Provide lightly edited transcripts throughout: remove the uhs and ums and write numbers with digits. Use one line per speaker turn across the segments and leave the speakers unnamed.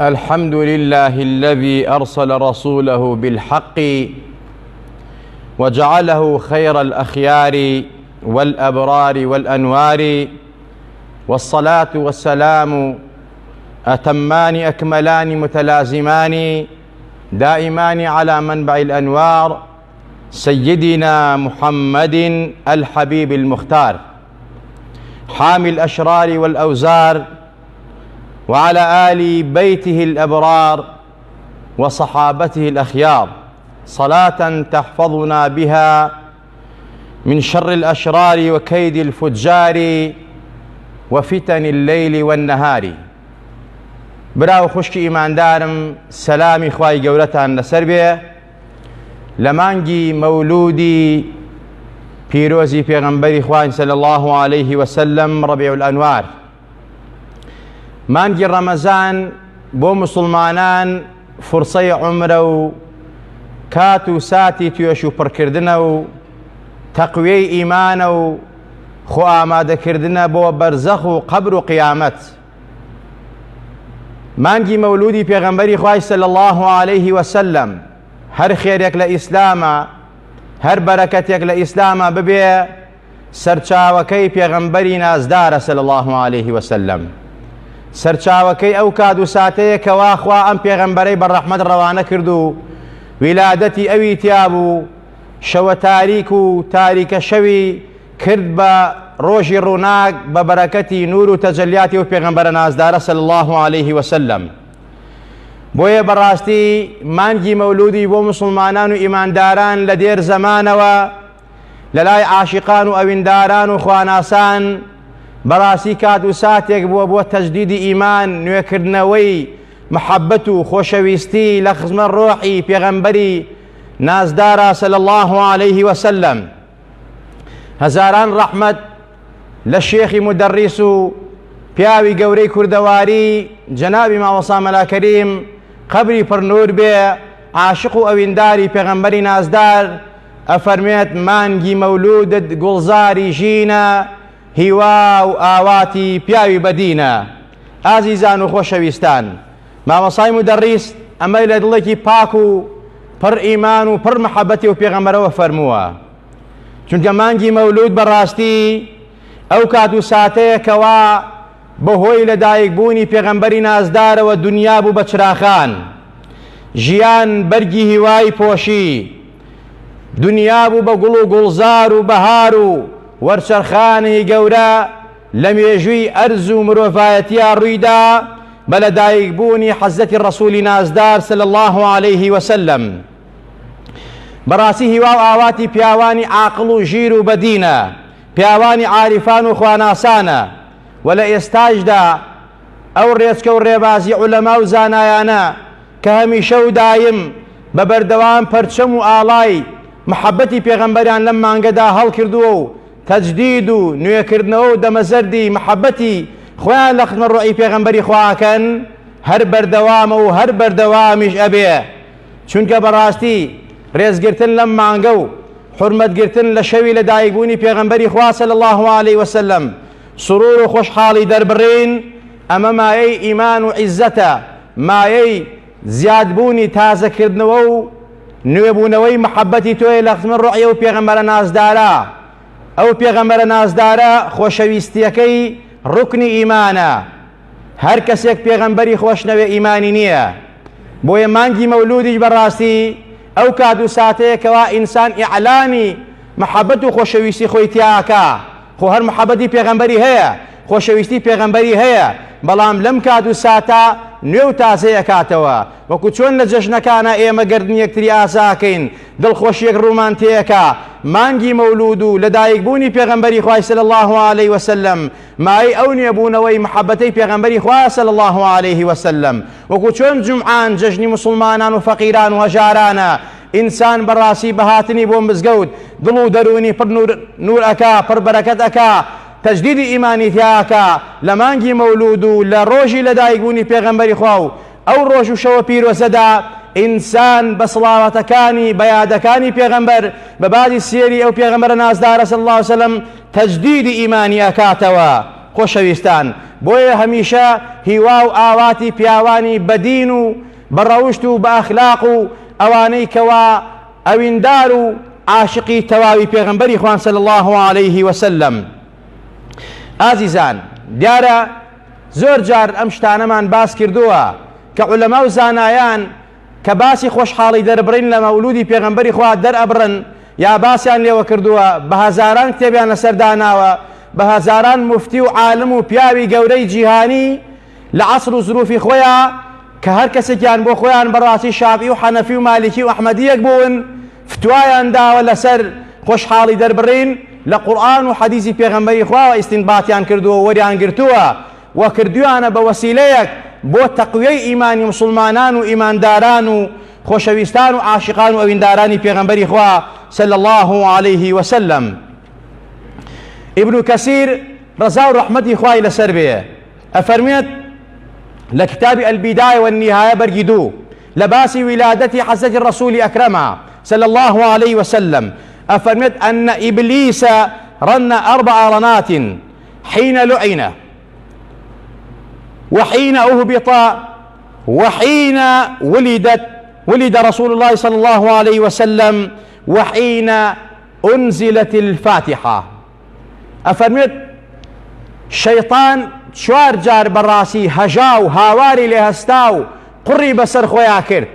الحمد لله الذي أرسل رسوله بالحق وجعله خير الأخيار والأبرار والأنوار، والصلاة والسلام أتمان أكملان متلازمان دائمان على منبع الأنوار سيدنا محمد الحبيب المختار، حامي الأشرار والأوزار، وعلى آل بيته الأبرار وصحابته الأخيار، صلاة تحفظنا بها من شر الأشرار وكيد الفجار وفتن الليل والنهار. براو خوشکی ئیماندارم، سەلامی خوای گەورەتان لەسەر بێ لە مانگی مەولودی پیرۆزی پێغەمبەری خوای صلی الله عليه وسلم ڕەبیع الأنوار. مانگی ڕەمەزان بۆ مسلمانان فرسەی عومرە و کات و ساتی توێش و پڕکردنە و تەقویەی ئیمانە و خۆ ئامادەکردنە بۆ بەرزەخ و قەبر و قیامەت. مانگی مەولودی پێغەمبەری خوای صلی الله عليه وسلم هەر خێرێک لە ئیسلامە، هەر بەرەکەتێک لە ئیسلامە ببێ سەرچاوەکەی پێغەمبەری نازدارە صلی الله عليه وسلم، سەرچاوەکەی ئەو کات و ساتەیە کەوا خوا ئەم پێغەمبەرەی بەڕەحمەت ڕەوانە کرد و ویلادەتی ئەوی تیابوو، شەوە تاریک و تاریکە شەوی کرد بە ڕۆژی ڕووناک بە بەرەکەتی نور و تەجەلیاتی و پێغەمبەرە نازدارە صلی الله عليه وسلم. بۆیە بەڕاستی مانگی مەولودی بۆ مسلمانان و ئیمانداران لە دێر زەمانەوە لە لای عاشقان و ئەوینداران و خواناسان بەڕاستی کات و ساتێک بووە بۆ تەجدیدی ئیمان، نوێکردنەوەی محەبەت و خۆشەویستی لە خزمەت ڕۆحی پێغەمبەری نازدارە صلی الله عليه وسلم. هەزاران ڕەحمەت لە شێخی مدەڕیس و پیاوی گەورەی کوردەواری جەنابی ماوەسا مەلا کەریم قەبری پڕنور بێ، عاشق و ئەوینداری پێغەمبەری نازدار ئەفەرمێت مانگی مەولودت گوڵزاری ژینە، هیوا و ئاواتی پیاوی بەدینە. ئازیزان و خۆشەویستان، مامەسای مدەڕیس ئەمەی لە دڵێکی پاک و پڕ ئیمان و پڕ محەبەتی و پێغەمبەرەوە فەرمووە، چونکە مانگی مەولود بەڕاستی ئەو کات و ساتەیە کەوا بەهۆی لەدایکبوونی پێغەمبەری نازدارەوە دنیا بوو بە چراخان، ژیان بەرگی هیوای پۆشی، دنیا بوو بە گوڵ و گوڵزار و بەهار و وەرچەرخانەی گەورە لە مێژووی ئەرز و مرۆڤایەتیە ڕوویدا بە لەدایکبوونی حەزەتی ڕەسوولی نازدار صلی الله عليه وسلم. بەڕاستی هیوا و ئاواتی پیاوانی عاقڵ و ژیر و بەدینە، پیاوانی عاریفان و خواناسانە، و لە ئێستاشدا ئەو ڕێچکە و ڕێبازی عولەما و زانایانە کە هەمیشە و دایم بە بەردەوام پەرچەم و ئاڵای محەبەتی پێغەمبەریان لەم مانگەدا هەڵکردووە و تەجدید و نوێکردنەوە و دەمەزەردی محەبەتی خۆیان لە خزمەت ڕۆحی پێغەمبەری خواکەن، هەر بەردەوامە و هەر بەردەوامیش ئەبێ. چونکە بەڕاستی ڕێزگرتن لەم مانگە و حورمەتگرتن لە شەوی لەدایکبوونی پێغەمبەری خوا صلی الله عليه وسلم سرور و خۆشحاڵی دەربڕین، ئەمە مایەی ئیمان و عیزەتە، مایەی زیادبوونی تازەکردنەوە و نوێبوونەوەی محەبەتی تۆی لە خزمەت ڕۆحی و پێغەمبەرە نازدارە. ئەو پێغەمبەرە نازدارە خۆشەویستیەکەی ڕوکنی ئیمانە، هەر کەسێک پێغەمبەری خۆشنەوێ ئیمانی نییە. بۆیە مانگی مەولودیش بەڕاستی ئەو کات و ساتەیەکەوە ئینسان ئیعلانی محەبەت و خۆشەویستی خۆی تیاکە. خۆ هەر محەبەتی پێغەمبەری هەیە، خۆشەویستی پێغەمبەری هەیە، بەڵام لەم کات و ساتە نوێ و تازەیە کاتەوە، وەکو چۆن لە جەژنەکانە ئێمە گردن یەکتری ئاساکەین، دڵخۆشیەک ڕوومان تێیەکە. مانگی مەولود و لەدایکبوونی پێغەمبەری خوای صلی الله عليه وسلم مای ئەو نوێبوونەوەی محەبەتەی پێغەمبەری خوای صلی الله عليه وسلم، وەکو چۆن جومعان جەژنی مسلمانان و فەقیران و هەژارانە، ئینسان بەڕاستی بەهاتنی بۆ مزگەوت دڵ و دەرونی پڕ نور ئەکا، پڕ بەرەکەت ئەکا، تەجدیدی ئیمانی تیاکە لە مانگی مەولود و لە ڕۆژی لەدایکبوونی پێغەمبەری خوا و ئەو ڕۆژ و شەوە پیرۆزەدا ئینسان بە سڵاوەتەکانی بەیادەکانی پێغەمبەر بە بادی سێری ئەو پێغەمبەرە نازدارە صلی الله عليه وسلم تەجدیدی ئیمانی ئەکاتەوە. خۆشەویستان، بۆیە هەمیشە هیوا و ئاواتی پیاوانی بەدین و بەڕەوشت و بە ئەخلاق و ئەوانەی کەوا ئەویندار و عاشقی تەواوی پێغەمبەری خوان صلی الله عليه وسلم. ئازیزان، دیارە زۆر جار ئەم شتانەمان باس کردووە کە عولەما و زانایان کە باسی خۆشحاڵی دەربڕین لە مەولودی پێغەمبەری خوا دەرئەبڕن یا باسیان لێوە کردووە، بە هەزاران کتێبیان لەسەر داناوە، بە هەزاران مفتی و عالم و پیاوی گەورەی جیهانی لە عەسر و زروفی خۆیان کە هەر کەسێکیان بۆ خۆیان بەڕاستی شافعی و حەنەفی و مالیکی و ئەحمەدیەک بوون، فتوایان داوە لەسەر خۆشحاڵی دەربڕین لە قورئان و حەدیثی پێغەمبەری خوا و ئیستینباتیان کردووە، وەریان گرتووە و کردویانە بە وەسیلەیەک بۆ تەقویەی ئیمانی مسلمانان و ئیمانداران و خۆشەویستان و عاشقان و ئەویندارانی پێغەمبەری خوا صلی الله عليه وسلم. ابن كثير رضا و رحمەتی خوای لەسەر بێ ئەفەرمێت لە کتابی البداية والنهاية بەرگی لباس ولادة حضرة الرسول أكرم صلى الله عليه وسلم أفرمت أن إبليس رن 4 رنات حين لعن وحين أهبط وحين ولد رسول الله صلى الله عليه وسلم وحين أنزلت الفاتحة. أفرمت شيطان 4 جار براسي هجاو هاواري لهستاو قڕی بەسەر خۆیان کرد.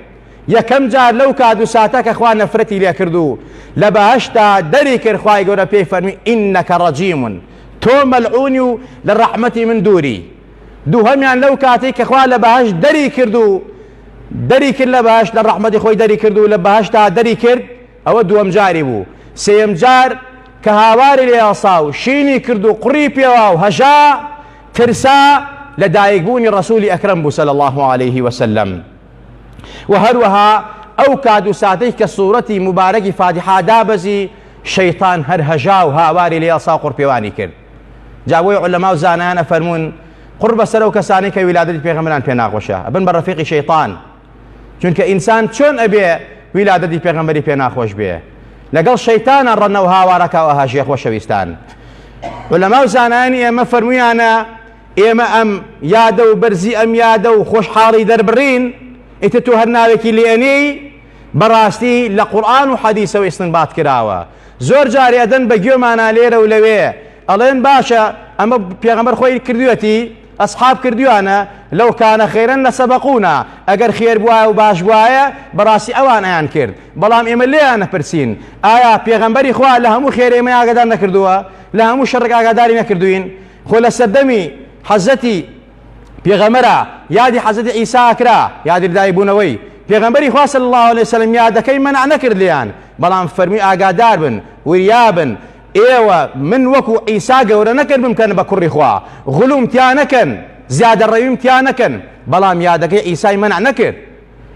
یەکەم جار لەو کات و ساتە کە خوا نەفرەتی لێ کردو لە بەهەشتا دەری کرد، خوای گەورە پێی فەرمی ئینەکە ڕەجیمون، تۆ مەلعونی و لە ڕەحمەتی من دووری. دووهەمیان لەو کاتێک کە خوا لە بەهەشت دەری کرد لە بەهەشت لە ڕەحمەتی خۆی دەری کرد و لە بەهەشتا دەری کرد، ئەوە دووەم جاری بوو. سێیەم جار کە هاواری لێ هەڵسا و شینی کرد و قڕی پێوە و هەژا ترسا لە دایکبوونی ڕەسوولی ئەکرەم بوو صلی الله عليه وسلم. و هەروەها ئەو کات و ساتەی کە سوورەتی مبارەکی فاتحە دابەزی شەیطان هەر هەژا و هاواری لێ هەڵسا و قڕ پێوانی کرد. جا بۆی عولەما و زانایان ئەفەرمون قڕ بەسەر ئەو کەسانەی کە ویلادەتی پێغەمبەران پێ ناخۆشە ئەبن بە ڕەفیقی شەیطان، چونکە ئینسان چۆن ئەبێ ویلادەتی پێغەمبەری پێ ناخۆش بێ، لەگەڵ شەیطانە ڕەنە و هاوارەکەوە هەژێ. خۆشەویستان، عولەما و زانایانی ئێمە فەرموویانە ئێمە ئەم یادە و بەرزی ئەم یادە و خۆشحاڵی دەربڕین ئیتر تۆ هەر ناوێکی لێنەی بەڕاستی لە قورئان و حەدیثەوە ئیستنبات کراوە. زۆر جار ئەدەن بە گوێمانە لێرە و لەوێ ئەڵێن باشە ئەمە پێغەمبەر خۆی کردووەتی، ئەسحاب کردویانە، لەو کانە خەیرەن لە سەبەقونا، ئەگەر خێر بووایە و باش بوایە بەڕاستی ئەوان ئەیان کرد. بەڵام ئێمە لێیان نەپرسین ئایا پێغەمبەری خوا لە هەموو خێر ئێمە ئاگادار نەکردووە، لە هەموو شەڕێک ئاگاداری نەکردوین؟ خۆ لە سەردەمی حەزەتی پێغەمبەرە یادی حەزەتی عیسا کرا، یادی دایبوونەوەی پێغەمبەری خوا صلی الله عليه وسلم یادەکەی مەنع نەکرد لیان، بەڵام فەرمی ئاگادار بن، وریابن، ئێوە من وەکو عیسا گەورە نەکرد بمکەن بە کوڕی خوا، غلوم تیا نەکەن، زیادە ڕەویم تیا نەکەن، بەڵام یادەکەی عیسای مەنع نەکرد.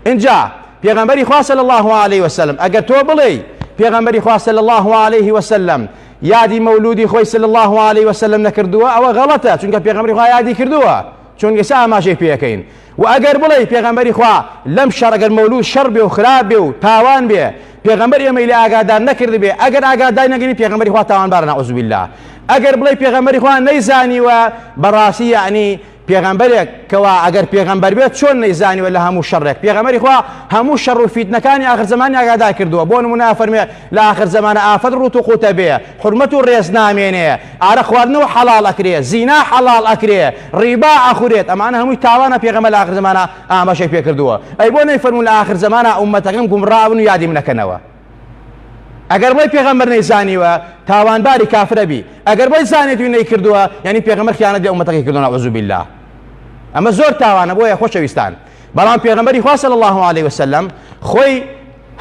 اینجا پێغەمبەری خوا صلی الله عليه وسلم ئەگەر تۆ بڵێ پێغەمبەری خوا صلی الله عليه وسلم یادی مەولودی خۆی صلی الله عليه وسلم نەکردووە، ئەوە غەڵەتە، چونکە پێغەمبەری خوا یادی کردووە، چون ئێستا ئاماژەی پێەکەین. و ئەگەر بڵێ پێغەمبەری خوا لەم شەڕ ئەگەر مەولود شەڕ بێ و خراپ بێ و تاوان بێ پێغەمبەر ئێمەی لێ ئاگادار نەکرد بێ، ئەگەر ئاگاداری نەگەنی پێغەمبەری خوا تاوانبارە نەعوذ بالله. ئەگەر بڵێ پێغەمبەری خوا نەیزانیوە بەڕاستی یعنی پێغەمبەرێک کەوا ئەگەر پێغەمبەر بێت چۆن نەیزانیوە لە هەموو شەڕێک، پێغەمبەری خوا هەموو شەڕ و فیتنەکانی ئاخر زمانی ئاگادار کردووە. بۆ نمونە فەرمێ لە ئاخر زمانە ئافەت ڕوت و قوتە بێ، حورمەت و ڕێز نامێنێ، ئارە خواردنەوە حەڵاڵ ئەکرێ، زینا حەڵاڵ ئەکرێ، ڕیبا ئەخورێت، ئەمانە هەمووی تاوانە پێغەمبەر لە ئاخر زمانە ئاماژەی پێ کردووە. ئەی بۆ نەیفەرموون لە ئاخر زمانە ئومەتەکەم گومڕابن و یادی منەکەنەوە؟ ئەگەر بڵێ پێغەمبەر نەیزانیوە تاوانباری کافرە بی، ئەگەر بڵێ زانێتی نەیکردووە یعنی پێغەمبەر خیانەتی ئومەتەکەی کردووە نەعوذ بالله. ئەمە زۆر تاوانە. بۆیە خۆشەویستان، بەڵام پێغەمبەری خوا صلی الله عليه وسلم خۆی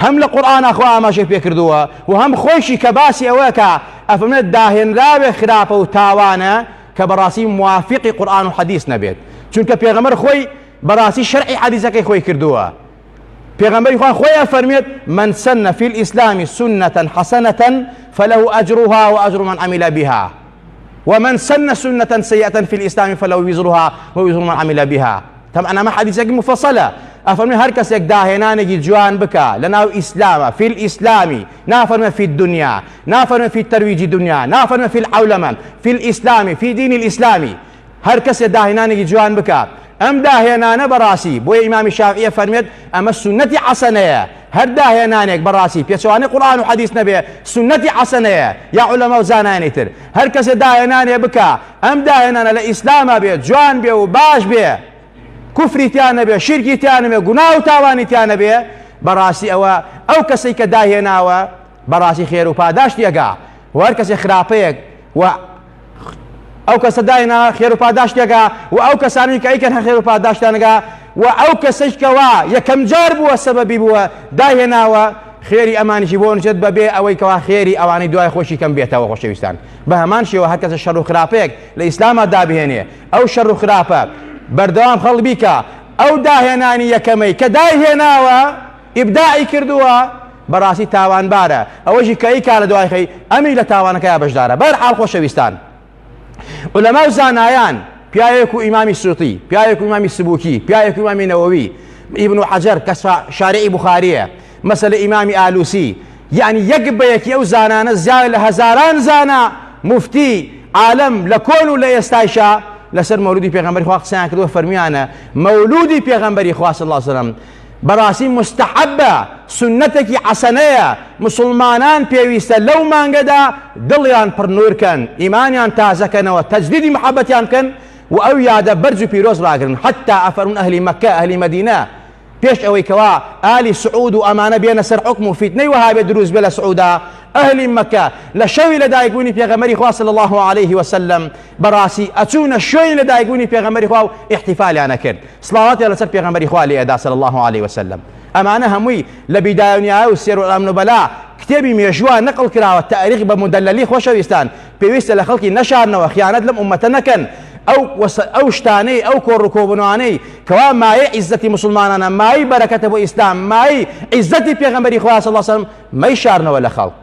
هەم لە قورئانە خوا ئاماژەی پێ کردووە و هەم خۆشی کە باسی ئەوەیە کە ئەفەرمێت داهێنراوێ خراپە و تاوانە کە بەڕاستی موافقی قورئان و حەدیث نەبێت، چونکە پێغەمبەر خۆی بەڕاستی شەرعی حەدیثەکەی خۆی کردووە. پێغەمبەری خوا خۆی ئەفەرمێت من سن في الإسلام سنة حسنة فله أجرها وأجر من عمل بها ومن سن سنة سيئة في الإسلام فله وزرها ووزر من عمل بها. طبعا أما حديثك مفصلة، ئەفەرمێ هەر کەسێک داهێنانێکی جوان بکە لە ناو ئیسلامە فی الئیسلامی، نافەرمێ فی الدنیا، نافەرمێ فی تەرویجی دنیا، نافەرمێ فی العولەمە، فی الئیسلامی، فی دینی الئیسلامی. هەر کەسێک داهێنانێکی جوان بکە، ئەم داهێنانە بەڕاستی بۆیە ئیمامی شافعی فەرمێت ئەمە سونەتی حەسەنەیە. هەر داهێنانێک بەڕاستی پێچەوانەی قورئان و حەدیث نەبێ سونەتی حەسەنەیە یا عولەما و زانایانی تر. هەر کەسێک داهێنانێ بکە ئەم داهێنانە لە ئیسلامە بێت، جوان بێ و باش بێ، کوفری تیان نەبێ، شیرکی تیان نەبێ، گوناه و تاوانی تیان نەبێ، بەڕاستی ئەو کەسەی کە داهێناوە بەڕاستی خێر و پاداشتی ئەگا. و هەر کەسێک خراپەیەک و ئەو کەسە داهێنا خێر و پاداشتێکە و ئەو کەسانی کە ئەیکەن خێر و پاداشتانەگا و ئەو کەسەشکەوە یەکەم جار بووە سەبەبی بووە داهێناوە خێری ئەمانیشی بۆ نجێت بەبێ ئەوەی کەوا خێری ئەوانەی دوای خۆشی کەم بێتەوە. خۆشەویستان بە هەمان شێوە هەر کەسە شەڕ و خراپەیەک لە ئیسلامە دابهێنێ ئەو شەڕ و خراپە بەردەوام خەڵک بیکە، ئەو داهێنانی یەکەمەی کە داهێناوە ئیبداعی کردووە بەڕاستی تاوانبارە، ئەوەشی کە ئەیکا لە دوای خەی ئەمی لە تاوانەکەیە بەشدارە. بەرحاڵ خۆشەویستان علەما و زانایان پیاوێک و ئیمامی سووطی، پیاوێک و ئیمامی سبووکی، پیاوێک و ئیمامی نەوەوی، ئیبن حەجەر کە شارعی بوخاریە، مەسەلە ئیمامی ئالوسی، یعنی یەک بە یەکی ئەو زانانە زیاد لە هەزاران زانا مفتی عالم لە کۆن و لە ئێستایشا لەسەر مەولودی پێغەمبەری خوا قسەیان کردووە، فەرمیانە مەولودی پێغەمبەری خوا صلی الله علیه وسلم بەڕاستی مستحەبە، سنەتێکی حەسەنەیە، مسلمانان پێویستە لەو مانگەدا دڵیان پڕ نورکەن، ئیمانیان تازەکەنەوە، تەجدیدی محەبەتیان بکەن و ئەو یادە بەرج و پیرۆز ڕاگرن. حتا ئەفەرمون ئەهلی مەکە ئەهلی مەدینە پێش ئەوەی کەوا ئالی سعود و ئەمانە بێنە سەر حکم و فیتنەی وهابێ دروست بێ لە سعودا، ئەهلی مەکە لە شەوی لەدایکبوونی پێغەمبەری خوا صلی الله عليه وسلم بەڕاستی ئەچوونە شوێنی لەدایکبوونی پێغەمبەری خوا و ئیحتیفالیانە کرد، سڵاواتی لەسەر پێغەمبەری خوا لێ ئەدا صلی الله عليه وسلم. ئەمانە هەمووی لە بیدایە و نیهایە و سێر و ئەڵام نوبەلا کتێبی مێژووە نەقڵ کراوە تاریخ بە مدەلەلی. خۆشەویستان پێویستە لە خەڵکی نەشارنەوە خیانەت لەم ئومەتە نەکەن، ئەو شتانەی ئەو کۆڕ و کۆبوونەوانەی کەوا مایە عیزەتی مسلمانانە، مای بەرەکەتە بۆ ئیسلام، مای عیزەتی پێغەمبەری خوا صلی الله علیه وسلم مەی شارنەوە لە خەڵک.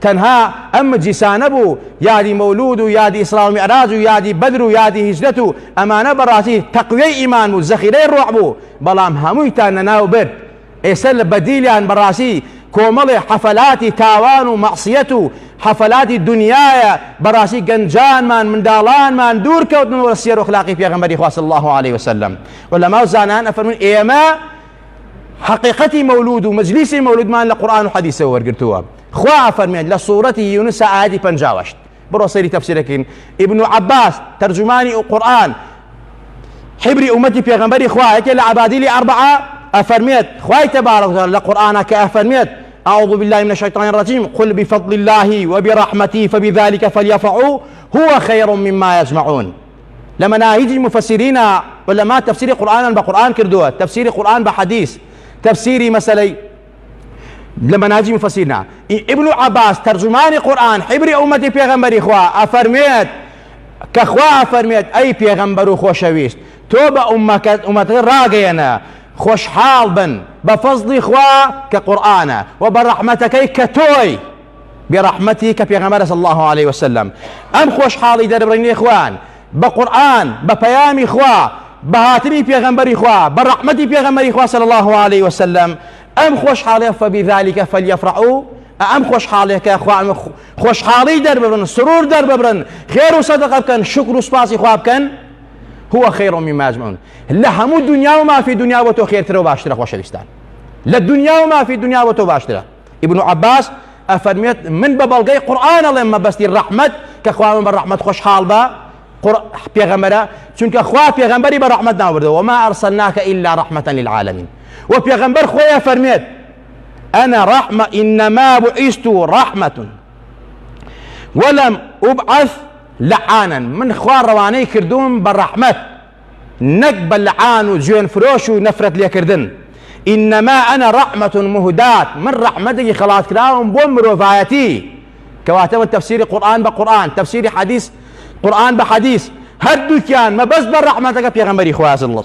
تەنها ئەم مجلیسانە بوو یادی مەولود و یادی ئیسرا و میعراج و یادی بەدر و یادی هیجرەت و ئەمانە بەڕاستی تەقویەی ئیمان بوو، زەخیرەی ڕوح بوو، بەڵام هەموویتان لەناو برد. ئێستا لە بەدیلیان بەڕاستی کۆمەڵی حەفەلاتی تاوان و مەعسیەت و حەفەلاتی دنیایە، بەڕاستی گەنجانمان منداڵانمان دوور کەوتنەوە لە سێر و ئەخلاقی پێغەمبەری خوا صلی الله عليه وسلم. وەلەما و زانان ئەفەرمون ئێمە حقیقەتی مەولود و مجلیسی مەولودمان لە قورئان و حەدیثەوە وەرگرتووە. خوا ئەفەرمێت لە سوورەتی یونس ئایەتی 58 بڕۆ سەیری تەفسیرەکەین. ئیبن عەباس تەرجمانی قورئان حبری ئومەتی پێغەمبەری خوا یەکێ لە عەبادیلی ئەربعە ئەفەرمێت خوای تەبارەک و تەعالا لە قورئانە کە ئەفەرمێت أعوذ بالله من الشيطان الرجيم قل بفضل الله وبرحمته فبذلك فليفرحوا هو خير مما يجمعون. لما ناهيجي مفسرين ولما تفسير قرآن بقرآن كردوه، تفسير قرآن بحديث، تفسيري مسألة لما ناهيجي مفسرين ابن عباس ترجمان قرآن حبر أمتي پیغمبر إخوة أفرميت كأخوة أفرميت أي پیغمبر خوشويست توبة أمتك راقينا خوشحال بن بفضل إخوة كقرآن وبرحمتك كتوي برحمتي كبيغمبر صلى الله عليه وسلم. أم خوشحالي دربرني إخوان بقرآن ببيام إخوة بهاتني بيغمبر إخوة برحمتي بيغمبر إخوة صلى الله عليه وسلم. أم خوشحالي فبذلك فليفرحوا. أم خوشحالي كأخوان خوشحالي دربرن سرور دربرن خير وصدقة بكن شكر وسباس إخوة بكن هو خير مما يجمعون. لهمو الدنيا وما في الدنيا وتو خير ترى وباشترا خوشويستان للدنيا وما في الدنيا وتو باشترا. ابن عباس أفرميت من ببلغي قرآن الله ما بس الرحمة كأخوان بالرحمة خوشحال با بيغمبرا چونك أخوة بيغمبري برحمتنا ورده وما أرسلناك إلا رحمة للعالمين. وبيغمبر خويا فرميت أنا رحمة إنما بعثت رحمة ولم أبعث لعانا. من خوار رواني كردون بالرحمة نقبل لعان وجوين فروش ونفرت لي كردن. إنما أنا رحمة مهدات من رحمتك خلاص كراهم بوم رفايتي كواتب التفسير قرآن بقرآن تفسير حديث قرآن بحديث هردو كان ما بس برحمتك بيغمبري إخوة صلى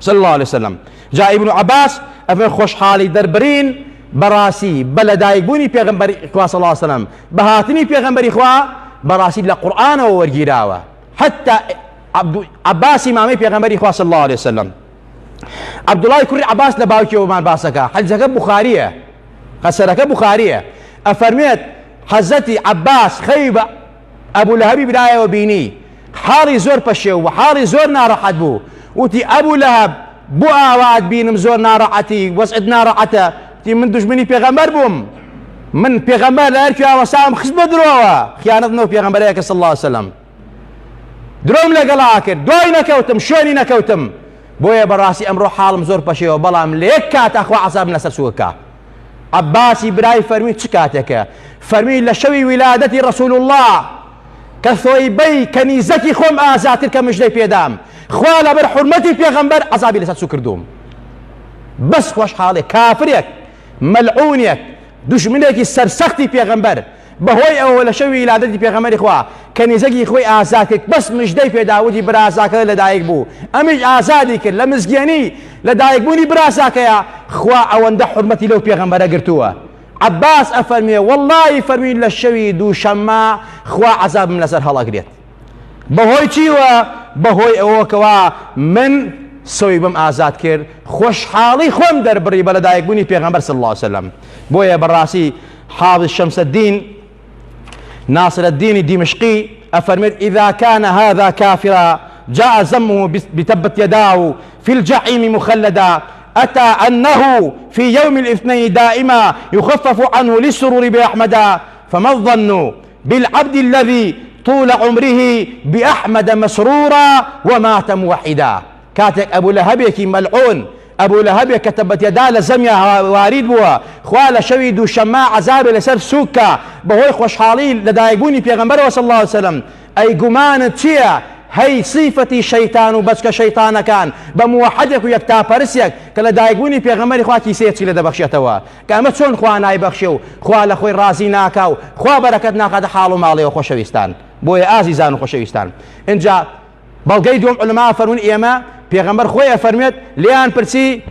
الله عليه وسلم. جاء ابن عباس أفن خوش حالي دربرين براسي بلدايقبوني بيغمبري إخوة صلى الله عليه وسلم بهاتني بيغمبري إخوة براسي لقرآن وورجيراوة حتى عباس إمامي بيغمبري إخوة صلى الله عليه وسلم عەبدوڵای کوڕی عەباس لە باوکیەوەمان باسەکە حەدیثەکە بوخاریە قەسەرەکە بوخاریە ئەفەرمێت حەزەتی عەباس خەوی بە ئەبوو لەهەبی برایەوە بینی حاڵی زۆر پەشێ و حاڵی زۆر ناڕەحەت بوو وتی ئەبوو لەهەب بۆ ئاوات بینم زۆر ناڕەحەتی وەزعت ناڕەحەتە وتی من دوژمنی پێغەمبەر بووم من پێغەمبەر لە هەر کوێوە سام خست بە درۆوە خیانەت نەوە پێغەمبەرەیەکە صلی الله علیه وسلم درۆم لەگەڵا کرد دوای نەکەوتم شوێنی نەکەوتم بۆیە بەڕاستی ئەمڕۆ حاڵم زۆر پەشێەوە بەڵام لە یەک کاتە خوا عەزابم لەسەر سووکە عەباسی برای فەرمی چ کاتێکە فەرمی لە شەوی ویلادەتی ڕەسوول الله کە ثۆیبەی کەنیزەکی خۆم ئازاد کرد کە مژدەی پێدام خوا لەبەر حورمەتی پێغەمبەر عەزابی لەسەر سوو کردووم بەس خۆشحاڵێک کافرێک مەلعونێک دوژمنێکی سەرسەختی پێغەمبەر بەهۆی ئەوە لە شەوی ویلادەتی پێغەمبەری خوا کەنیزەکی خۆی ئازاد کرد بەس مژدەی پێداوتی برازاکە لەدایک بوو ئەمیش ئازادی کرد لە مزگیانی لەدایکبوونی برازاکەیە خوا ئەوەندە حورمەتی لەو پێغەمبەرە گرتووە عەباس ئەفەرمێ وەڵڵی فەرمووی لە شەوی دووشەممە خوا عەزابم لەسەر هەڵەگرێت بەهۆی چیوە بەهۆی ئەوەکەوە من سۆی بم ئازاد کرد خۆشحاڵی خۆم دەربڕی بە لەدایکبوونی پێغەمبەر صلی الله علیه وسلم بۆیە بەڕاستی حافظ شەمس الدین ناصر الدين الدمشقي أفرمت إذا كان هذا كافرا جاء ذمه بتبت يداه في الجحيم مخلدا أتى أنه في يوم الاثنين دائما يخفف عنه للسرور بأحمدا فما الظن بالعبد الذي طول عمره بأحمد مسرورا ومات موحدا كاتك أبو لهب ملعون أبو لهب كتبت يدا لزميا وارد بوا خوال شوي دو شماع عذاب لسر سوكا بهوي خوشحالي لدايقوني بيغمبر صلى الله عليه وسلم أي قمان تشيا هي صفتي شيطان وبس كشيطان كان بموحدك ويكتا برسيك كلا دايقوني بيغمبر خواكي سيتي لدى بخشيتوا كامت شون خوانا يبخشيو خوال خوي رازي ناكاو خوا بركتنا قد حالو مالي وخوشويستان بوي آزيزان وخوشويستان انجا بلغي دوم علماء فرمون إيما پێغەمبەر خۆی ئەفەرمێت لیان پرسی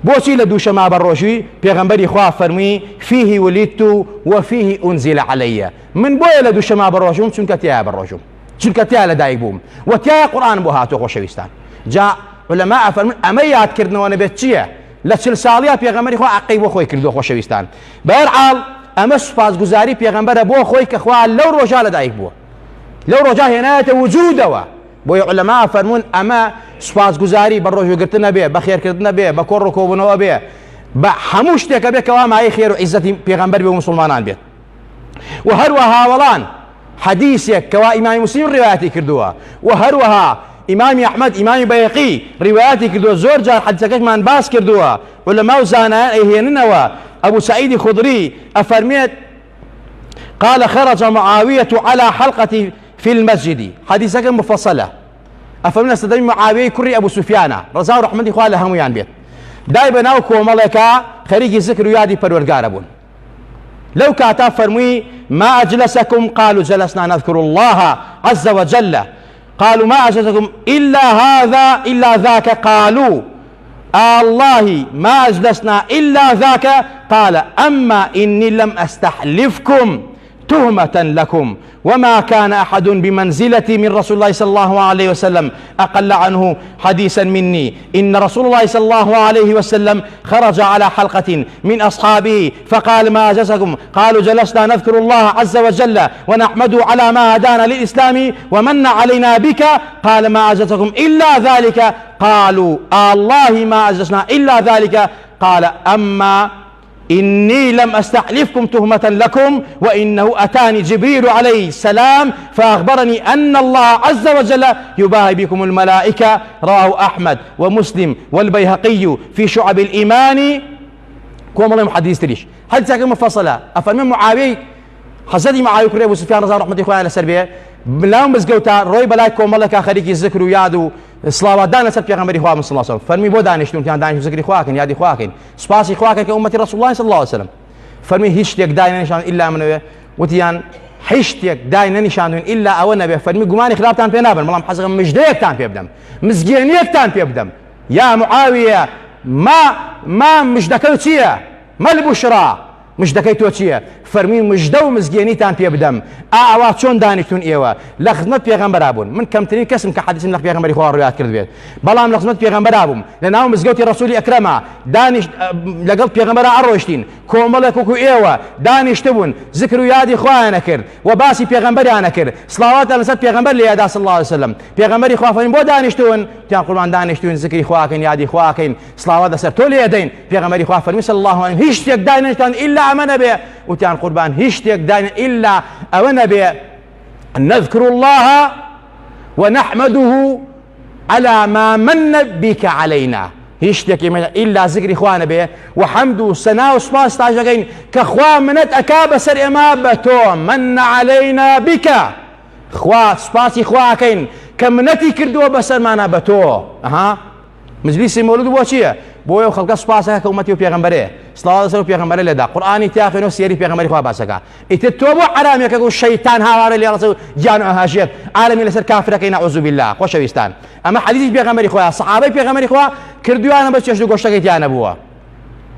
بۆچی لە دووشەما بەڕۆژووی پێغەمبەری خوا فەرمووی فیه ولیدت وفیه ئونزیل عەلەیە من بۆیە لە دووشەما بەڕۆژوم چونکە تیایە بەڕۆژوم چونکە تیا لەدایک بووم و تیایە قورئان بۆ هاتووە خۆشەویستان جا علەما ئەفەرمون ئەمە یادکردنەوە نەبێت چییە لە 40 ساڵیە پێغەمبەری خوا عەقەی بۆ خۆی کردووە خۆشەویستان بەهەرحاڵ ئەمە سوپاسگوزاری پێغەمبەرە بۆ خۆی کە خوا لەو ڕۆژە لەدایک بووە لەو ڕۆژە هێنایەتە وجودەوە بۆیە علەما فەرمون ئەمە سوپاسگوزاری بە ڕۆژوگرتنە بێ بە خێرکردنە بێ بە کۆڕ و کۆبوونەوە بێ بە هەموو شتێکە بێ کەوا مایەی خێر و عیزەتی پێغەمبەر بێ و موسڵمانان بێت و هەروەها هاوڵان حەدیثێک کەوا ئیمامی مسلم ڕیوایەتی کردووە و هەروەها ئیمامی ئەحمەد ئیمامی بەیهەقی ڕیوایەتی کردووە زۆر جار حەدیثەکەشمان باس کردووە علەما و زانایان ئەیهێننەوە ئەبوو سەعیدی خودری ئەفەرمێت قال خرج معاوية على حلقة في المسجد حديثك مفصلة أفهمنا استدعي معاوية كري أبو سفيان رضا ورحمة الله له هميان بيت دايما ناوكو ملكا خريجي ذكر يادي پروردگار بون لو كاتا فرمي ما أجلسكم قالوا جلسنا نذكر الله عز وجل قالوا ما أجلسكم إلا هذا إلا ذاك قالوا الله ما أجلسنا إلا ذاك قال أما إني لم أستحلفكم تهمة لكم وما كان أحد بمنزلتي من رسول الله صلى الله عليه وسلم أقل عنه حديثا مني إن رسول الله صلى الله عليه وسلم خرج على حلقة من أصحابه فقال ما أجلسكم قالوا جلسنا نذكر الله عز وجل ونحمده على ما هدانا للإسلام ومن علينا بك قال ما أجلسكم إلا ذلك قالوا الله ما أجلسنا إلا ذلك قال أما إني لم أستحلفكم تهمة لكم وإنه أتاني جبريل عليه السلام فأخبرني أن الله عز وجل يباهي بكم الملائكة رواه أحمد ومسلم والبيهقي في شعب الإيمان كوم الله حديث تريش حديث كم مفصلة أفرمي معاوية حزدي معاوية كريم أبو سفيان رضي الله عنه على سربيه بلاهم بس قوتا روي بلاي كوم الله كخريج الذكر ويادو صلاة دانا سب پیغمبری خواه صلی الله علیه و سلم فرمی بو دانشتون که دانش ذکر خواهکن یادی خواهکن سپاسی خواهکن که امتی رسول الله صلی الله علیه و سلم فرمی هیچ یک دای نشان الا منو وتیان هیچ یک دای نشان الا او نبی فرمی گمان خرابتان پی نابن ملام حسن مجدیک تان پی بدم مزگینیک تان پی بدم یا معاویه ما مجدکو چیه ما البشرا مجدکی تو چیه فەرمی مژدە و مزگێنیتان پێ بدەم ئاوا چۆن دانیشتون ئێوە لە خزمەت پێغەمبەرا بوون من کەمترین کەسم کە حەدیثم لە پێغەمبەری خوا ڕوایەت کرد بێت بەڵام لە خزمەت پێغەمبەرا بووم لە ناو مزگەوتی ڕەسوولی ئەکرەما دانیشت لەگەڵ پێغەمبەرا ئەڕۆیشتین کۆمەڵێک وەکو ئێوە دانیشتبوون ذکر و یادی خوایان کرد و باسی پێغەمبەریان کرد سڵاواتە لەسەر پێغەمبەر لە یادا صلی الله علیه وسلم پێغەمبەری خوا فەرمووی بۆ دانیشتون تیان قوربان دانیشتون ذکری خواکەین یادی خواکەین سڵاوات لەسەر تۆ لێ دەین پێغەمبەری خوا فەرمووی صلی الله علیه هیچ شتێک دانیشتان ئیلا ئەمە نەبێ وتیان قوربان هیچ شتێک داین ئیلا ئەوە نەبێ نذكر الله ونحمده على ما من بك علينا هیچ شتێکی ئیلا ذکری خوا نەبێ و حەمد و سەنا و سوپاس تاژەکەین کە خوا منەت ئەکا بەسەر ئێمە بە تۆ من علينا بك خوا سوپاسی خواکەین کە منەتی کردووە بەسەرمانە بە تۆ مجلیسی مەولود بۆ چییە بۆ ئەو خەڵکە سوپاسەکە کە ئومەتی و پێغەمبەرێ سڵاوات لەسەر و پێغەمبەرە لێدا قورئانی تیا خوێنەوە سیێری پێغەمبەری خوا باسەکە ئیتر تۆ بۆ حرامێکە و شەیتان هاوارە لێ ڕەچە و گیان و ئەهاژێت عالەمی لەسەر کافرەکەی نەعوذ بالله خۆشەویستان ئەمە حەدیثی پێغەمبەری خوا سەحابەی پێغەمبەری خوا کردویانە بە چێشت و گۆشتەکەی تیا نەبووە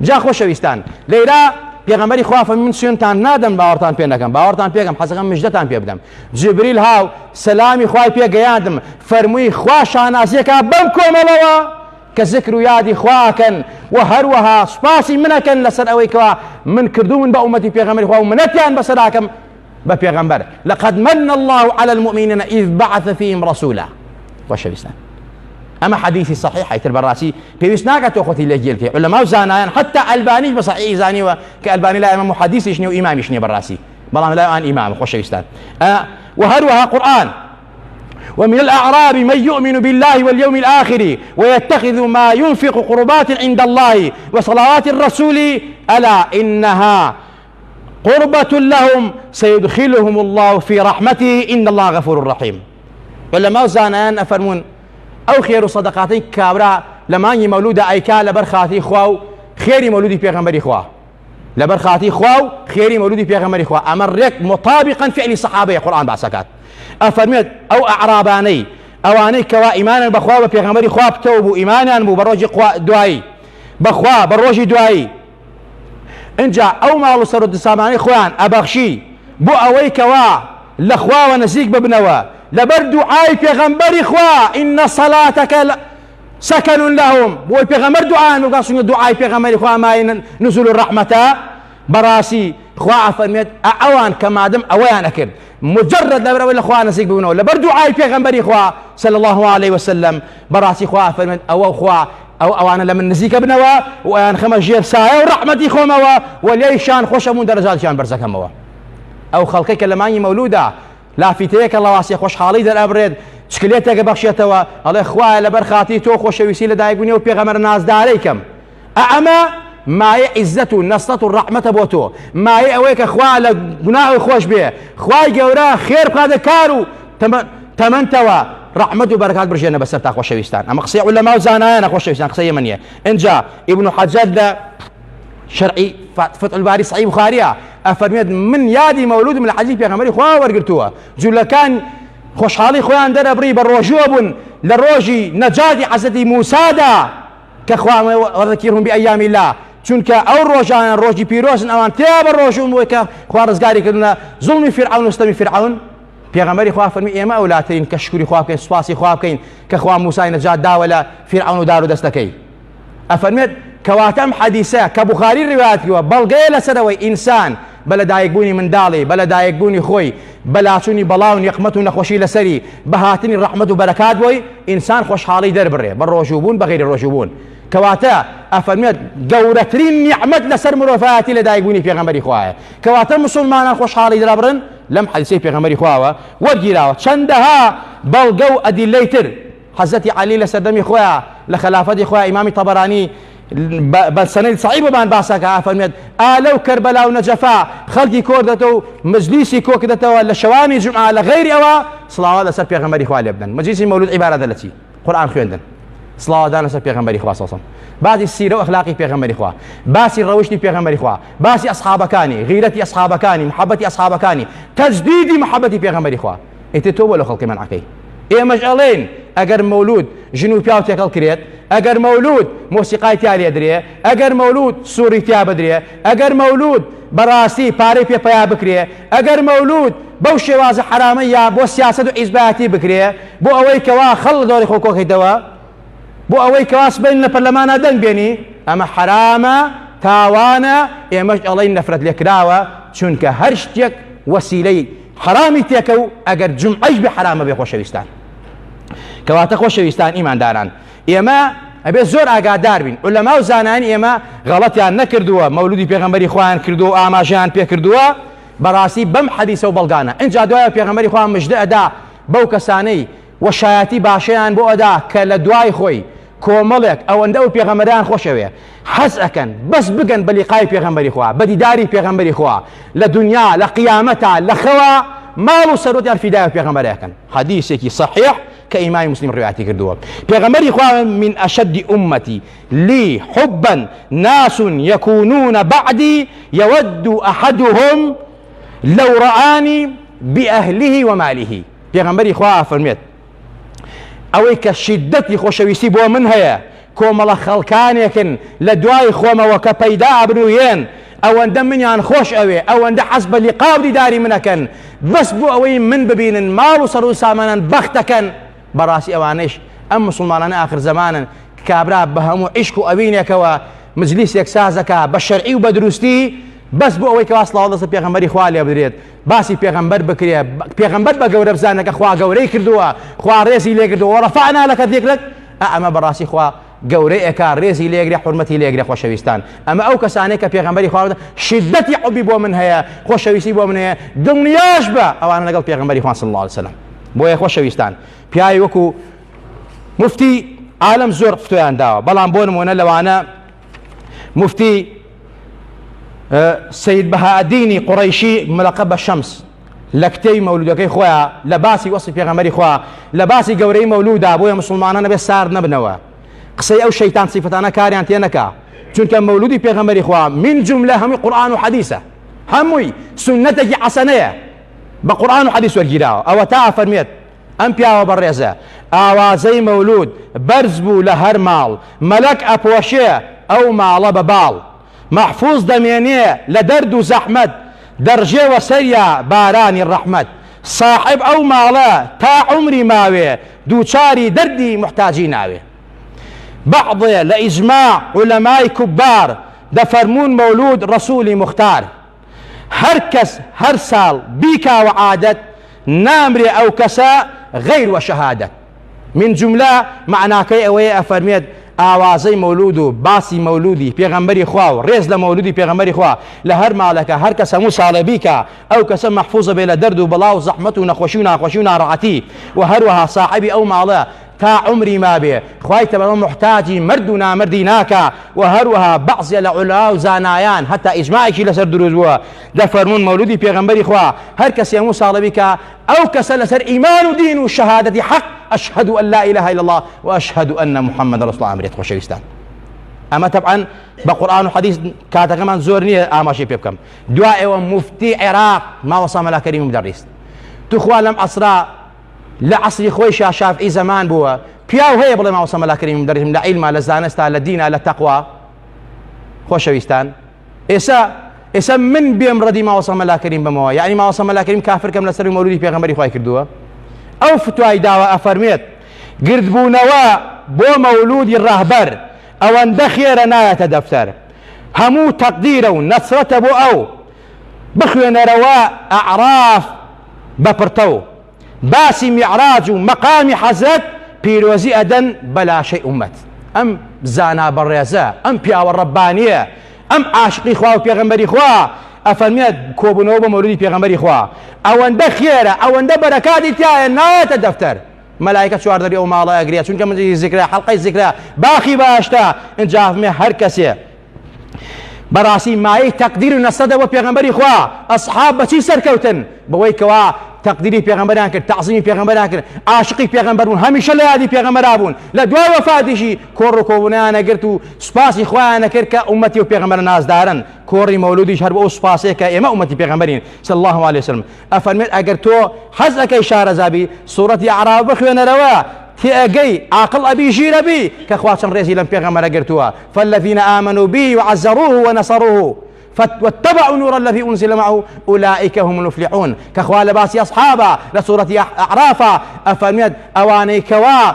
جا خۆشەویستان لەیرا پێغەمبەری خوا فەرمی من سوێنتان نادەم باوەڕتان پێ نەکەم باوەڕتان پێکەم حەزەکەم مژدەتان پێ بدەم جبریل هاو سەلامی خوای پێگەیاندم فەرمووی خوا شانازیەکە بەم کۆمەڵەوە کە ذکر و یادی خواکەن و هەروەها سوپاسی منەکەن لەسەر ئەوەی کەوا من کردو من بە ئومەتی پێغەمبەری خوا و منەتیان بەسەراکەم بە پێغەمبەر لقد من الله على المؤمنين إذ بعث فيهم رسولا خۆشەویستان ئەمە حەدیثی صحیحە ئیتر بەڕاستی پێویست ناکات تۆ خۆتی لێگیرکەی عولەما و زانایان حتا ئەلبانیش بە صحیحی زانیوە کە ئەلبانی لای ئەمە محەدیثیش نییە و ئیمامیش نییە بەڕاستی بەڵام لای ئەوان ئیمامە خۆشەویستان وهروها قورئان ومن الأعراب من يؤمن بالله واليوم الآخر ويتخذ ما ينفق قربات عند الله وصلوات الرسول ألا إنها قربة لهم سيدخلهم الله في رحمته إن الله غفور رحيم علماء زانان أفرمون أو خير صدقاتين كابرا لماني مولودة أيكا لبرخاتي خواو خيري مولودي بيغمبري خواو لبرخاتي خواو خيري مولودي بيغمبري خواو أمرك مطابقا فعل صحابة قرآن بعسكات أفرميت أو أعراباني أواني كوا إيمانا بخوا بيغمبري خوا بتوبوا إيمانا بو بروجي دعائي بخوا بروجي دعائي انجا أو مالو سرد ساماني خوان أبخشي بو أوي كوا لخوا ونسيك ببنوا لبر دعائي بيغمبري خوا إن صلاتك سكن لهم بو بيغمبر دعاء نقصوا دعائي بيغمبري خوا ما نزول الرحمة براسي خوا فرميت أوان كما دم أوان أكد مجرد لبر ولا خوا نسيك ببنوا لبر دعائي بيغمبري خوا صلى الله عليه وسلم براسي خوا فرميت أو خوا أو أنا لمن نزيك بنوا وأنا خمس جير ساعة ورحمتي خوموا وليشان خوشمون درجات شان برزكموا أو خلقك لماني مولودة لا في تيك الله واسي خوش حالي در أبرد شكليتك بخشيتوا الله إخوة لبرخاتي تو خوش وسيلة دايقوني وبيغمر الناس داريكم أما ما عزة نصرة الرحمة بوتو ما أويك إخوة لقناع خوش به إخوة جورا خير بهذا كارو تمنتوا رحمة وبركات برجينا بس تاخو شويستان أما قصي علماء وزانايا أخو شويستان قصي منية إن جاء ابن حجاج شرعي فتح الباري صحيح بخارية أفرميت من يادي مولود من الحديث بيغمبري خوا ورقرتوها جل كان خوشحالي خوان در أبري بالرجوب للروجي نجاتي حزتي موسى دا كخوا وذكرهم بأيام الله چونك أو روجان روجي بيروس أوان تياب الروجون ويكا خوا رزقاري كدنا ظلم فرعون وستم فرعون پێغەمبەری خوا فەرمی ئێمە ئەولاترین کە شکری خوا بکەین سوپاسی خوا بکەین کە خوا موسای نەجات داوە لە فیرعون و دار و دەستەکەی ئەفەرمێت کەواتەم حەدیسە کە بوخاری ڕیوایەت کردووە بەڵگەیە لەسەرەوەی ئینسان بە لەدایکبوونی منداڵی بە لەدایکبوونی خۆی بە لاچوونی بەڵاو و نیقمەت و نەخۆشی لەسەری بە هاتنی ڕەحمەت و بەرەکات بۆی ئینسان خۆشحاڵی دەربڕێ بە ڕۆژووبوون بە غەیری ڕۆژووبوون کەواتە ئەفەرمێت گەورەترین نیعمەت لەسەر مرۆڤایەتی لەدایکبوونی پێغەمبەری خوایە کەواتە مسلمانان خۆشحاڵی دەربڕن لم حديثي بيغمبري خواوا ورجيراوا چندها بلغو ادلي تر حضرت علي لسردمي خويا لخلافتي خويا امام طبراني بل سند صعيب بان باسكا فرميت لو كربلاء ونجفا خلقي كوردتو مجلسي كوكدتو لشواني جمعه لغير اوا صلوات سر بيغمبري خويا لبنان مجلسي مولود عباره التي قران خويندن صلوات انا سر بيغمبري خويا صلى بعد السيره واخلاقي بيغمبري خويا باسي روشتي بيغمبري خويا باسي اصحابكاني غيرتي اصحابكاني محبتي اصحابكاني تجديدي محبتي بيغمبري خويا انت تو ولا خلقي من عكي ايه مجالين ئەگەر مەولود ژن و پیا و تێکەڵ کرێت، ئەگەر مەولود مۆسیقای تیا لێدرێ، ئەگەر مەولود سووری تیا بدرێ، ئەگەر مەولود بەڕاستی پارەی پێپیا بکرێ، ئەگەر مەولود بەو شێوازە حرامە یا بۆ سیاسەت و ئیزبایەتی بکرێ، بۆ ئەوەی کەوا خەڵ دۆری خۆ کۆکەیتەوە، بۆ ئەوەی کەوا سبەین لە پەرلەمانە دەنگ بێنی، ئەمە حرامە، تاوانە، ئێمەش ئەڵێین نەفرەت لێکراوە، چونکە هەر شتێک وەسیلەی حرامی تێکە و ئەگەر جمعەش بێ حرامە بێ خۆشەویستان. کەواتە خۆشەویستان ئیمانداران، ئێمە ئەبێ زۆر ئاگادار بین. عولەما و زانانی ئێمە غەڵەتیان نەکردووە، مەولودی پێغەمبەری خۆیان کردووە و ئاماژەیان پێ کردووە بەڕاستی بەم حەدیسە و بەڵگانە. ئینجا دوایە پێغەمبەری خۆیان مژدە ئەدا بەو کەسانەی وەشایەتی باشەیان بۆ ئەدا کە لە دوای خۆی کۆمەڵێک ئەوەندە و پێغەمبەریان خۆشەوێ حەز ئەکەن بەس بگەن بە لیقای پێغەمبەری خوا، بە دیداری پێغەمبەری خوا لە دنیا، لە قیامەتا، لە خەوا ماڵ و سەرۆتیان فیدای پێغەمبەرەکەن. حەدیسێکی صحیح کە ئیمامی مسلم ڕوایەتی کردووە. پێغەمبەری خوا من ئەشەدی ئومەتی لی حبا ناس یەکونون بعدی یەوەد ئەحەدهم لەو ڕەئانی بئەهلیه ومالیه. پێغەمبەری خوا فەرمێت ئەوەی کە شیدەتی خۆشەویستی بۆ من هەیە، کۆمەڵە خەڵکانێکن لە دوای خۆمەوە کە پەیدا ئەبروێن، ئەوەندە منیان خۆش ئەوێ، ئەوەندە حەز بە لیقا و دیداری منەکەن، بەس بۆ ئەوەی من ببینن ماڵ و سەر و سامانان بەختەکەن. بەڕاستی ئەوانەش ئەم مسلمانانە ئاخر زەمانن کابرا بە هەموو عیشق و ئەوینێکەوە مجلیسێک سازەکە بە شەرعی و بە دروستی، بەس بۆ ئەوەی کەوا سڵاو دەستە پێغەمبەری خوا لێ بدرێت، باسی پێغەمبەر بکرێ، پێغەمبەر بە گەورە بزانەکە خوا گەورەی کردووە، خوا ڕێزی لێ کردووە، ڕەفعنا لەکە ذیکرک. ئەمە بەڕاستی خوا گەورەی ئەکا، ڕێزی لێگرێ، حورمەتی لێگرێ. خۆشەویستان، ئەمە ئەو کەسانەی کە پێغەمبەری خوا شیدەتی حوبی بۆ من هەیە، خۆشەویستی بۆ من هەیە، دڵنیاش بە ئەوانە لەگەڵ پێغەمبەری خوا صلی الله علیه وسلم. بۆیە خۆشەویستان، پیاوی وەکو مفتی عالم زۆر فتویان داوە، بەڵام بۆ نمونە لەوانە مفتی سید بەهاءالدینی قوڕەیشی ملقب بە شەمس لە کتەی مەولودەکەی خۆیان لە باسی وەصفی پێغەمبەری خوا، لە باسی گەورەی مەولودا بۆیە مسلمانان نەبێ سارد نەبنەوە، قسەی ئەو شەیتان سیفەتانە کاریان تێ نەکا، چونکە مەولودی پێغەمبەری خوا من جملە هەمووی قورئان و حەدیسە، هەمووی سنەتێکی حەسەنەیە بە قورئان و حەدیس وەرگیراوە. ئەوە تا فەرمێت ئەم پیاوە بەڕێزە ئاوازەی مەولود بەرز بوو لە هەر ماڵ، مەلەک ئەپۆشێ ئەو ماڵە بە باڵ، محفوظ دەمێنێ لە دەرد و زەحمەت، دەڕژێوە سەریا بارانی ڕەحمەت، صاحب ئەو ماڵە تا عمری ماوێ دووچاری دەردی محتاجی ناوێ. بەعضێ لە ئیجماع عولەمای کوبار دەفەرمون مەولود ڕەسوولی مختار، هەر کەس هەر ساڵ بیکاوە عادەت، نامرێ ئەو کەسە غەیر وە شەهادەت. من جملە معناکەی ئەوەیە ئەفەرمێت ئاوازەی مەولود و باسی مەولودی پێغەمبەری خوا و ڕێز لە مەولودی پێغەمبەری خوا لە هەر ماڵەکە هەر کەس هەموو ساڵە بیکە، ئەو کەسە مەحفوظە بێ لە دەرد و بەڵا و زەحمەت و نەخۆشی و ناخۆشی و ناڕەحەتی، و هەروەها صاحبی ئەو ماڵە تا عمری مابێ خوای تەبارەک محتاجی مرد و نامردی ناکە. و هەروەها بەعزێ لە عولەما و زانایان هەتا ئیجماعێکی لەسەر دروست بووە دەفەرمون مەولودی پێغەمبەری خوا هەر کەسێ هەموو ساڵە بیکە، ئەو کەسە لەسەر ئیمان و دین و شەهادەتی حەق ئەشهەدو ئەن لا ئیلاهە ئیلا الله و ئەشهەدو ئەنە محەممەد ڕەسوڵ الله ئەمرێت. خۆشەویستان، ئەمە تەبعەن بە قورئان و حەدیس کاتەکەمان زۆر نییە ئاماژەی پێ بکەم. دوای ئێوە مفتی عێراق ماوەسا مەلا کەریم مدەڕیس توخوا لەم عەسرا لە عەسری خۆی شافعی زەمان بووە، پیاو هەیە بڵێ ماوەسا مەلا کەریم مدەڕیس لە عیلما، لە زانستا، لە دینە، لە تەقوا. خۆشەویستان، ئێستا من بێم ڕەدی ماوەسا مەلا کەریم بمەوە، یعنی ماوەسا مەلا کەریم کافر کەم لەسەر مەولودی پێغەمبەری خوای کردووە. ئەو فتوای داوە ئەفەرمێت گردبوونەوە بۆ مەولودی ڕەهبەر ئەوەندە خێرە نایەتە دەفتەر، هەموو تەقدیرە و نەسرەتە بۆ ئەو بخوێنەرەوە ئەعراف بەپڕتە و باسی میعراج و مەقامی حەزرەت پیرۆزی ئەدەن بەلاشەی ئومەت. ئەم زانا بەڕێزە، ئەم پیاوە ڕەبانیە، ئەم عاشقی خوا و پێغەمبەری خوا ئەفەرمێت کۆبوونەوە بە مەولودی پێغەمبەری خوا ئەوەندە خێرە، ئەوەندە بەرەکاتی تایە نایەتە دەفتەر. مەلایکە چواردەری ئەو ماڵە ئەگرێ، چونکە مجلسی زیکرە، حەڵقەی زیکرە، باخی باشتە. ئینجا فەرمێ هەر کەسێ بەڕاستی مایەی تەقدیر و نەسرەتە بۆ پێغەمبەری خوا، ئەسحاب بەچی سەرکەوتن؟ بەوەی کەوا تەقدیری پێغەمبەریان کرد، تەعزیمی پێغەمبەریان کرد، عاشقی پێغەمبەر بوون، هەمیشە لە یادی پێغەمبەرا بوون. لە دوای وەفاتیشی کۆڕ و کۆبوونیانە گرت و سوپاسی خۆیانە کرد کە ئومەتی و پێغەمبەر نازدارن. کۆڕی مەولودیش هەر بۆ ئەو سوپاسەیە کە ئێمە ئومەتی پێغەمبەرین صلی الله علیه وسلم. ئەفەرمێت ئەگەر تۆ حەز ئەەکەی شارەزابی سوورەتی ئەعراف بخوێنەرەوە، تێگەی عاقڵ ئەبی ژیرە بی کە خوا چەند ڕێزی لەم پێغەمبەرە گرتووە فالذين آمنوا به وعزروه ونصروه واتبعوا نور الذي أنزل معه أولئك هم المفلحون كخوال باسي أصحابا لسورة أعراف أفرميت أواني كوا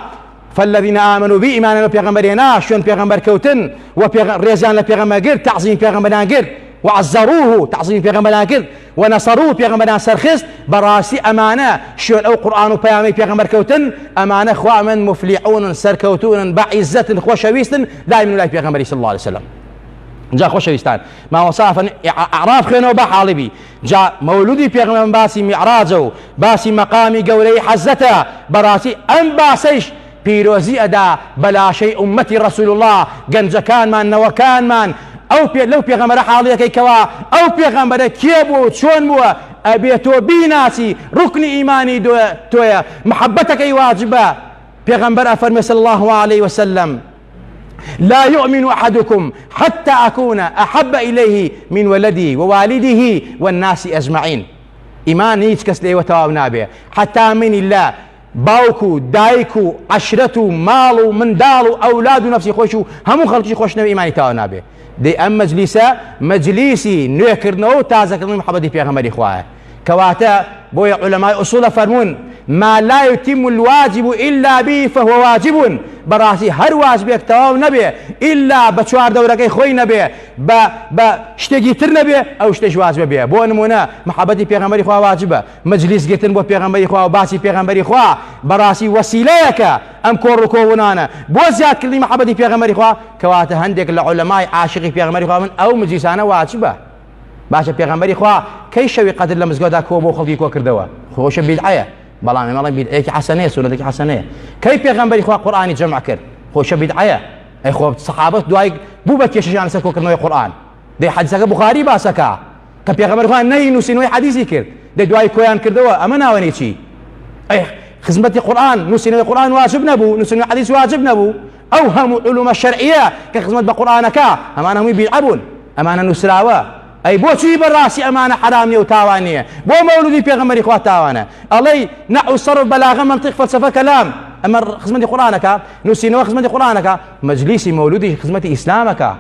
فالذين آمنوا بي إيمانا بيغمبرنا شون بيغمبر كوتن وريزان لبيغمبر قر تعظيم بيغمبرنا قر وعزروه تعظيم بيغمبرنا قر ونصروه بيغمبرنا سرخست براسي أمانة شون أو قرآن وبيامي بيغمبر كوتن أمانة خوا من مفلحون سركوتون بعزة خوشويست دائما لا بيغمبر صلى الله عليه وسلم جا خوشويستان ما وصافا أعراف خينو بحالبي جا مولودي بيغمبر باسي معراجو باسي مقامي قولي حزته براسي أم باسيش پیرۆزی ئەدا بەلاشەی ئومەتی ڕەسوول الله گەنجەکانمان نەوەکانمان ئەو لەو پێغەمبەرە حاڵیەکەیکەوە ئەو پێغەمبەرە کێ بوو چۆن بووە ئەبێتۆ بیناسی ڕوکنی ئیمانی تۆیە محەبەتەکەی واجبە پێغەمبەر ئەفەرمێ صلی الله عليه وسلم لا يؤمن أحدكم حتى أكون أحب إليه من ولدي ووالده والناس أجمعين إيمان هیچ کەس لێوە تەواو نابێ حتى من الله باوكو دايكو عشرتو مالو مندالو أولادو نفسي خوشو همو خلقشي خوشنو إيماني تاو نابي دي أم مجلسي نوكرنو تازكرنو محبتي بيغمبري خواه كواتا بويا علماء أصول فرمون ما لا يتم الواجب إلا به فهو واجب براسي هر واجبك تواو نبي إلا بشوار دورك خوي نبي شتيجي تر نبي أو شتيج واجب بيه بو نمونا محبتي بيغمبري خواه واجبه مجلس جتن بو بيغمبري خواه وباسي بيغمبري خواه براسي وسيليك أم كوركو ونانا بو زياد كلي محبتي بيغمبري خواه كواتا هندك العلماء عاشقي بيغمبري خواه من أو مجلسانا واجبه باشا بيغمبري خواه كي شوي قدر لمزقودا كوبو خلقي كو كردوا خوش بدعيه بەڵام مەڵی بیدعەیەکی حەسەنەیە سونەتێکی حەسەنەیە کەی پێغەمبەری خوا قورئانی جەمع کرد خۆشە بیدعەیە ئەی خۆ سەحابەت دوای بوو بە کێشەیان لەسەر کۆکردنەوەی قورئان دەی حەدیسەکە بوخاری باسەکە کە پێغەمبەری خوا نەینووسینەوەی حەدیسی کرد دەی دوای کۆیان کردەوە ئەمە ناوەنی چی ئەی خزمەتی قورئان نووسینەوەی قورئان واجب نەبوو نووسینەوەی حەدیس واجب نەبوو ئەو هەموو علومە شەرعیە کە خزمەت بە قورئانەکە ئەمانە هەمووی بیدعە بوون ئەمانە نووسراوە أي بوشي براسي أمانة حرامية وتاوانية بو مولودي بيغمبري خواه تاوانة الله نحو الصرف بلاغة منطق فلسفة كلام أما خزمتي قرآنك نسينوا خزمتي قرآنك مجلسي مولودي خزمتي إسلامك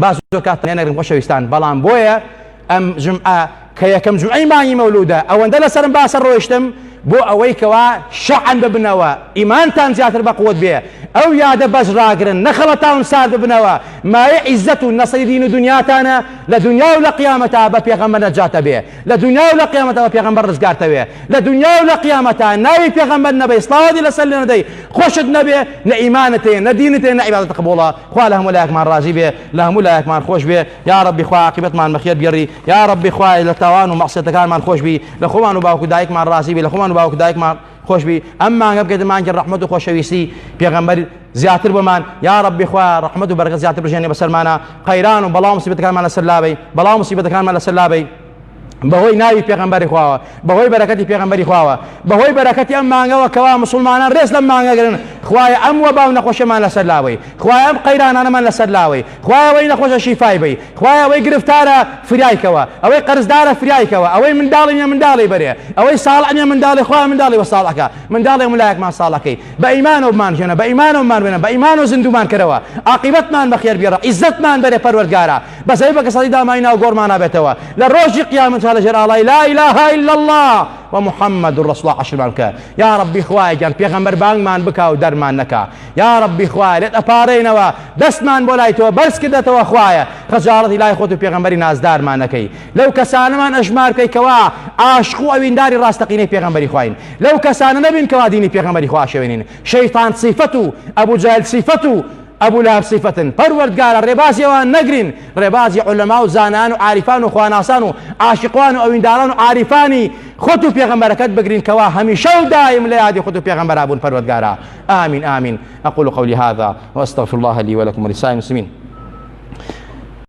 باسو كات نقرم خوشويستان بلان بويا أم جمعة كي كم جمعي ماني مولودة أو اندل سرم باسر رويشتم بو أويكوا شعن ببنوا إيمان تانزياتر بقوة بيه أو ياد بجراقرن نخلطاون سار ببنوا ما عزتو نصي دين دنياتنا لدنيا ولا قيامتها ببيغمبر نجات بيه لدنيا ولا قيامتها ببيغمبر رزقارت بيه لدنيا ولا قيامتها ناوي بيغمبر نبي صلاة دي لسلنا دي خوشد نبي نإيمانتين ندينتين نعبادة قبولها خواه لهم ولا يكمان راجي بيه لهم ولا يكمان خوش بيه يا ربي خواه عاقبت مان مخير بيري يا ربي خواه لتوان ومعصيتك مان خوش بيه لخوان وباوك دايك مان راسي بيه لخوان وباوك دايك مان خوش بي اما قبل ما انجر رحمته خوشويسي بيغمبر زياتر بمان يا ربي خواه رحمته وبركه زياتر بجاني بسلمانا خيران وبلا مصيبه كان مال سلابي بلا مصيبه كان مال سلابي بهوي ناوي بيغمبري خواه بهوي بركتي بيغمبري خواه بهوي بركتي اما انغا وكوا مسلمان ريس لما انغا خواه ام وباو نخوش مال سلاوي خواه ام قيران انا مال سلاوي خواه وين نخوش شفاي بي خواه وي گرفتاره فريايكوا او قرضدار فريايكوا او من دالي بري او صالح من دالي خواه من دالي وصالحك من دالي ملاك ما صالحكي بايمان ومان جنا بايمان ومان بنا بايمان وزندومان كروا عاقبت مان بخير بيرا عزت مان بري پروردگارا بس ايبك صديدا ماينا وغورمانا بتوا لروج قيامه على جلال لا إله إلا الله ومحمد رسول الله عشر مالك يا ربي خواي جان بيغمبر بانگ مان بكا ودر مان نكا يا ربي خواي لت أبارينوا دست مان بولايتوا برس كدتوا خواي خجالتي لا يخوتو بيغمبري نازدار مان نكي لو كسان مان أجمار كي كوا عاشقو أوين داري راستقيني بيغمبري خواين لو كسان نبين كوا ديني بيغمبري خوا شوينين شيطان صفته أبو جهل صفته أبو لهب صفة پروردگار ربازي وان نقرين ربازي علماء زانان وعارفان وخواناسان وعاشقوان وأوينداران وعارفاني خطو بيغمبركت بقرين كوا هميشه ودائم ليادي خطو بيغمبر أبون پروردگارا آمين آمين أقول قولي هذا وأستغفر الله لي ولكم ولسائر المسلمين